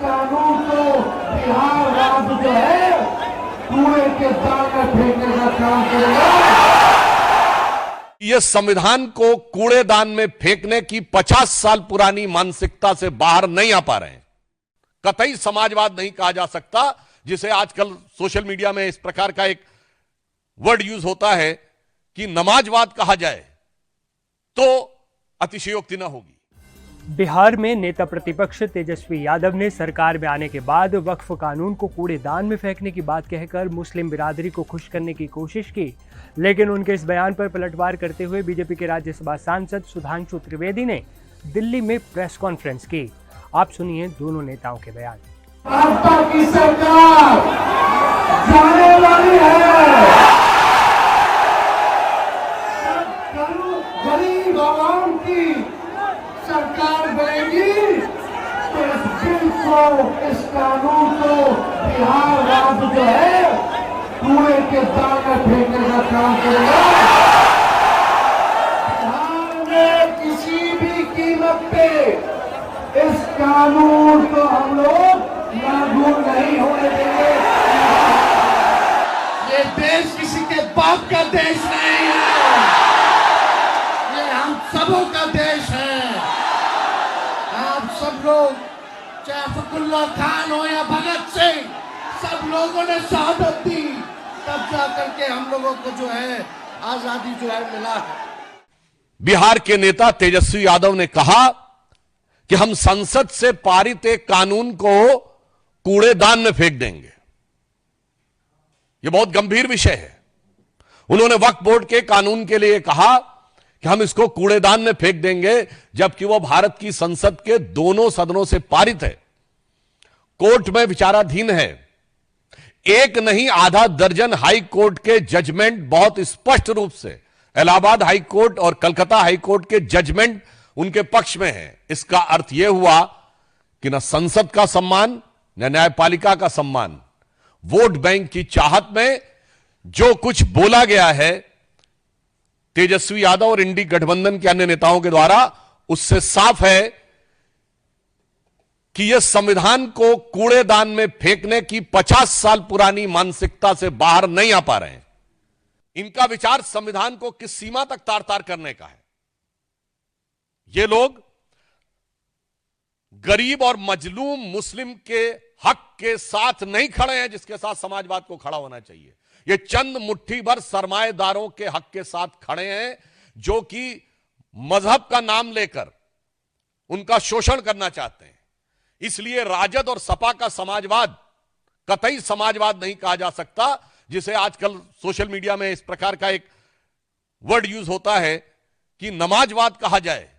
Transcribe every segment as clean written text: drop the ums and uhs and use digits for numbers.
कानून को बिहार राज्य जो है कूड़े के दान में फेंकने का काम करेगा। ये संविधान को कूड़ेदान में फेंकने की 50 साल पुरानी मानसिकता से बाहर नहीं आ पा रहे हैं। कतई समाजवाद नहीं कहा जा सकता, जिसे आजकल सोशल मीडिया में इस प्रकार का एक वर्ड यूज होता है कि नमाजवाद कहा जाए तो अतिशयोक्ति न होगी। बिहार में नेता प्रतिपक्ष तेजस्वी यादव ने सरकार में आने के बाद वक्फ कानून को कूड़ेदान में फेंकने की बात कहकर मुस्लिम बिरादरी को खुश करने की कोशिश की, लेकिन उनके इस बयान पर पलटवार करते हुए बीजेपी के राज्यसभा सांसद सुधांशु त्रिवेदी ने दिल्ली में प्रेस कॉन्फ्रेंस की। आप सुनिए दोनों नेताओं के बयान। भाजपा की सरकार जाने वाली है, गरीब आवाम की सरकार बनेगी तो इस बिल को, इस कानून को बिहार राज्य जो है कूड़े के दान में फेंकने का काम करेगा। बिहार में किसी भी कीमत पे इस कानून को हम लोग लागू नहीं होने देंगे। ये देश किसी के बाप का देश नहीं है, ये हम सबों का देश है। आप सब लोग, चाहे फखरुल्लाह खान हो या भगत सिंह, सब लोगों ने शहादत दी, तब जाकर के हम लोगों को जो है आजादी जो है मिला है। बिहार के नेता तेजस्वी यादव ने कहा कि हम संसद से पारित एक कानून को कूड़ेदान में फेंक देंगे। यह बहुत गंभीर विषय है। उन्होंने वक्फ बोर्ड के कानून के लिए कहा कि हम इसको कूड़ेदान में फेंक देंगे, जबकि वह भारत की संसद के दोनों सदनों से पारित है, कोर्ट में विचाराधीन है। एक नहीं आधा दर्जन हाई कोर्ट के जजमेंट बहुत स्पष्ट रूप से, इलाहाबाद हाई कोर्ट और कलकत्ता हाई कोर्ट के जजमेंट उनके पक्ष में है। इसका अर्थ यह हुआ कि न संसद का सम्मान न न्यायपालिका का सम्मान, वोट बैंक की चाहत में जो कुछ बोला गया है तेजस्वी यादव और इंडी गठबंधन के अन्य नेताओं के द्वारा, उससे साफ है कि यह संविधान को कूड़ेदान में फेंकने की 50 साल पुरानी मानसिकता से बाहर नहीं आ पा रहे हैं। इनका विचार संविधान को किस सीमा तक तार तार करने का है। ये लोग गरीब और मजलूम मुस्लिम के हक के साथ नहीं खड़े हैं, जिसके साथ समाजवाद को खड़ा होना चाहिए। ये चंद मुट्ठी भर सरमाएदारों के हक के साथ खड़े हैं, जो कि मजहब का नाम लेकर उनका शोषण करना चाहते हैं। इसलिए राजद और सपा का समाजवाद कतई समाजवाद नहीं कहा जा सकता, जिसे आजकल सोशल मीडिया में इस प्रकार का एक वर्ड यूज होता है कि नमाजवाद कहा जाए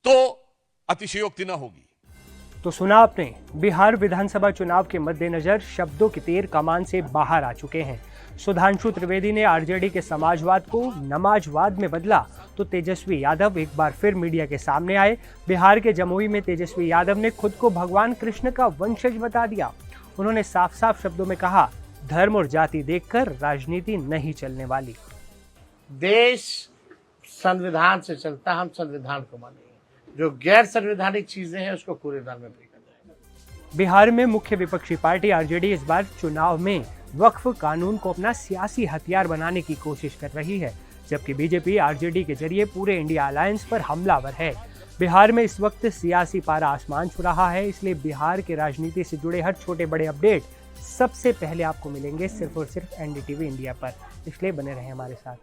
तो अतिशयोक्ति न होगी। तो सुना आपने, बिहार विधानसभा चुनाव के मद्देनजर शब्दों के तीर कमान से बाहर आ चुके हैं। सुधांशु त्रिवेदी ने आरजेडी के समाजवाद को नमाजवाद में बदला, तो तेजस्वी यादव एक बार फिर मीडिया के सामने आए। बिहार के जमुई में तेजस्वी यादव ने खुद को भगवान कृष्ण का वंशज बता दिया। उन्होंने साफ साफ शब्दों में कहा, धर्म और जाति देखकर राजनीति नहीं चलने वाली। देश संविधान से चलता, हम संविधान को मानेंगे। जो गैर संवैधानिक चीजें हैं उसको कूड़ेदान में फेंका जाएगा। बिहार में मुख्य विपक्षी पार्टी आरजेडी इस बार चुनाव में वक्फ कानून को अपना सियासी हथियार बनाने की कोशिश कर रही है, जबकि बीजेपी आरजेडी के जरिए पूरे इंडिया अलायंस पर हमलावर है। बिहार में इस वक्त सियासी पारा आसमान छू रहा है, इसलिए बिहार के राजनीति से जुड़े हर छोटे बड़े अपडेट सबसे पहले आपको मिलेंगे सिर्फ और सिर्फ एनडीटीवी इंडिया पर। इसलिए बने रहें हमारे साथ।